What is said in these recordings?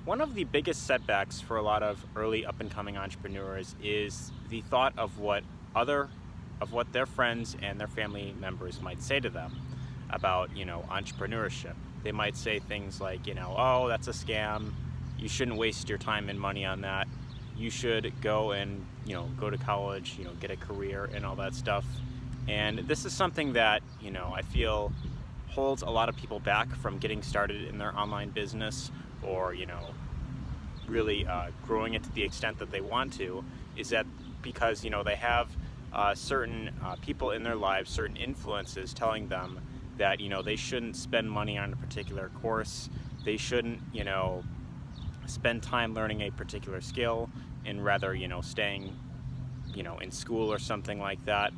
One of the biggest setbacks for a lot of early up and coming entrepreneurs is the thought of what their friends and their family members might say to them about, entrepreneurship. They might say things like, oh, that's a scam. You shouldn't waste your time and money on that. You should go and, go to college, get a career and all that stuff. And this is something that, I feel holds a lot of people back from getting started in their online business or, really growing it to the extent that they want to, is that because, they have certain people in their lives, certain influences telling them that, they shouldn't spend money on a particular course. They shouldn't, spend time learning a particular skill and rather, staying, in school or something like that.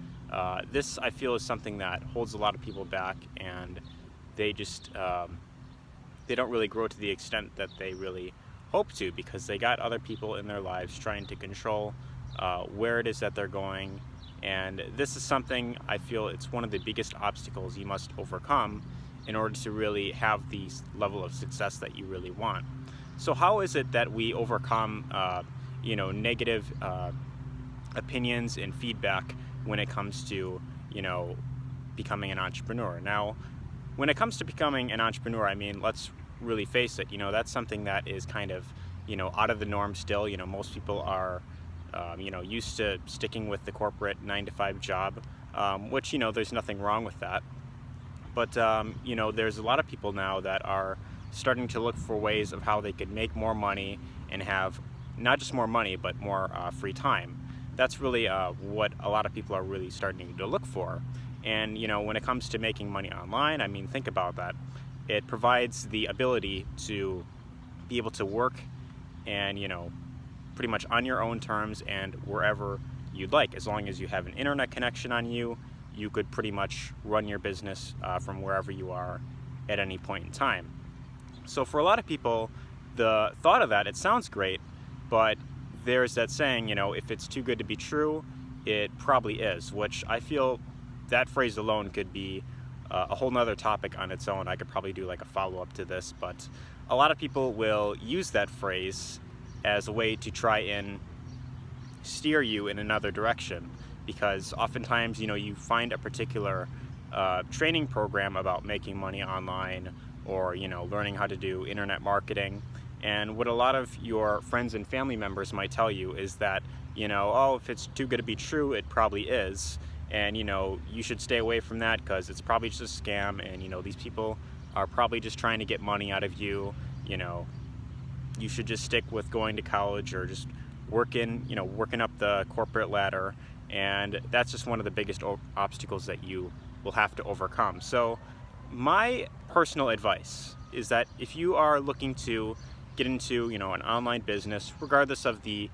This, I feel, is something that holds a lot of people back, and they just they don't really grow to the extent that they really hope to, because they got other people in their lives trying to control where it is that they're going. And this is something I feel it's one of the biggest obstacles you must overcome in order to really have the level of success that you really want. So how is it that we overcome negative opinions and feedback when it comes to becoming an entrepreneur? Now, when it comes to becoming an entrepreneur, I mean, let's really face it, that's something that is kind of out of the norm still. Most people are used to sticking with the corporate 9-to-5 job, which there's nothing wrong with that. But there's a lot of people now that are starting to look for ways of how they could make more money and have not just more money but more free time. That's really what a lot of people are really starting to look for. And when it comes to making money online, I mean, think about that. It provides the ability to be able to work and pretty much on your own terms and wherever you'd like. As long as you have an internet connection on you, you could pretty much run your business from wherever you are at any point in time. So for a lot of people, the thought of that, it sounds great, but there's that saying, if it's too good to be true, it probably is, which I feel that phrase alone could be a whole nother topic on its own. I could probably do like a follow-up to this, but a lot of people will use that phrase as a way to try and steer you in another direction, because oftentimes, you find a particular training program about making money online or, learning how to do internet marketing. And what a lot of your friends and family members might tell you is that, oh, if it's too good to be true, it probably is. And, you should stay away from that because it's probably just a scam. And, these people are probably just trying to get money out of you. You should just stick with going to college or just working up the corporate ladder. And that's just one of the biggest obstacles that you will have to overcome. So my personal advice is that if you are looking to get into, an online business, regardless of the,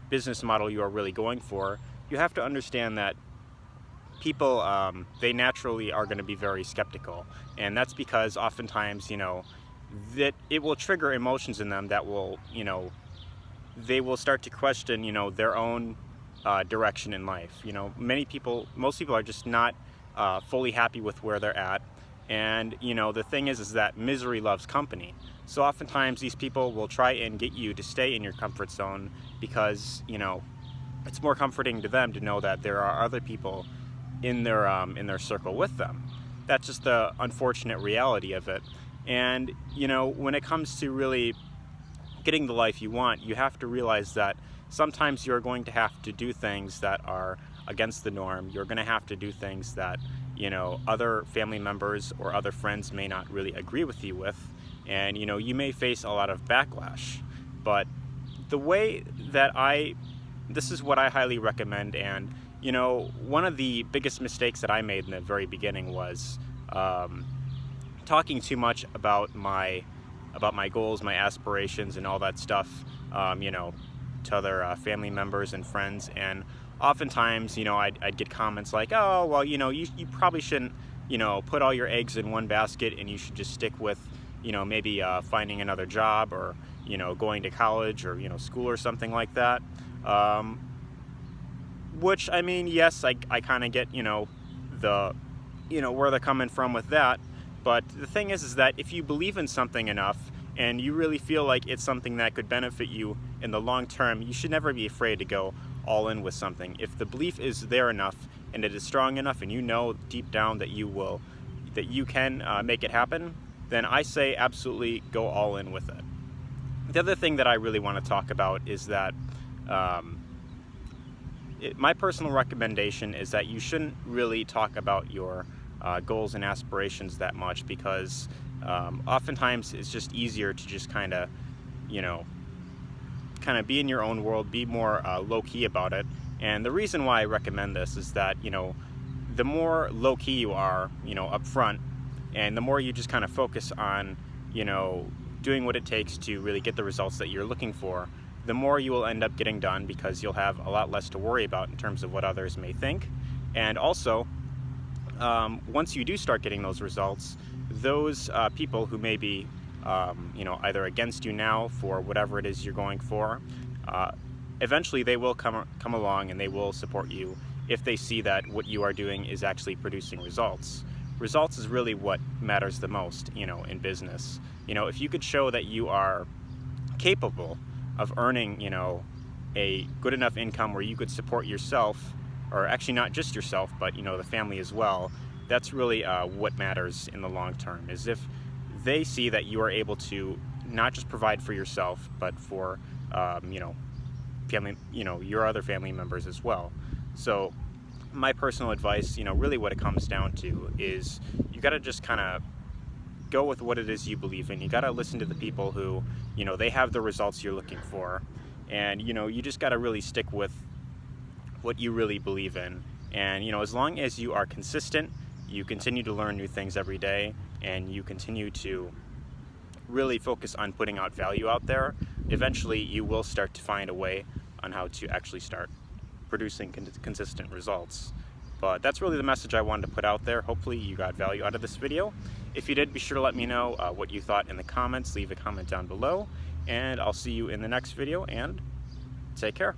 business model you are really going for, you have to understand that people, they naturally are going to be very skeptical. And that's because oftentimes, that it will trigger emotions in them that will, they will start to question, their own direction in life. Most people are just not fully happy with where they're at. And, the thing is that misery loves company. So oftentimes these people will try and get you to stay in your comfort zone because, it's more comforting to them to know that there are other people in their circle with them. That's just the unfortunate reality of it. And, when it comes to really getting the life you want, you have to realize that sometimes you're going to have to do things that are against the norm. You're going to have to do things that, other family members or other friends may not really agree with you with. And, you may face a lot of backlash. But the way that this is what I highly recommend. And, one of the biggest mistakes that I made in the very beginning was talking too much about my goals, my aspirations, and all that stuff, to other family members and friends. And oftentimes, I'd get comments like, oh, well, you probably shouldn't, put all your eggs in one basket, and you should just stick with, maybe finding another job or, going to college or, school or something like that. Which, I mean, yes, I kind of get, where they're coming from with that. But the thing is that if you believe in something enough and you really feel like it's something that could benefit you in the long term, you should never be afraid to go all in with something. If the belief is there enough and it is strong enough, and you know deep down that you can make it happen, then I say absolutely go all in with it. The other thing that I really want to talk about is that my personal recommendation is that you shouldn't really talk about your goals and aspirations that much, because oftentimes it's just easier to just kind of be in your own world, be more low-key about it. And the reason why I recommend this is that the more low-key you are up front, and the more you just kind of focus on doing what it takes to really get the results that you're looking for, the more you will end up getting done, because you'll have a lot less to worry about in terms of what others may think. And also, once you do start getting those results, those people who may be either against you now for whatever it is you're going for, eventually they will come along and they will support you if they see that what you are doing is actually producing results. Results is really what matters the most, in business. If you could show that you are capable of earning, a good enough income where you could support yourself, or actually not just yourself, but the family as well, that's really what matters in the long term. Is if they see that you are able to not just provide for yourself, but for family, your other family members as well. So my personal advice, really what it comes down to is you got to just kind of go with what it is you believe in. You got to listen to the people who, they have the results you're looking for, and you just got to really stick with what you really believe in. And as long as you are consistent, you continue to learn new things every day, and you continue to really focus on putting out value out there, eventually you will start to find a way on how to actually start producing consistent results. But that's really the message I wanted to put out there. Hopefully you got value out of this video. If you did, be sure to let me know what you thought in the comments. Leave a comment down below, and I'll see you in the next video, and take care.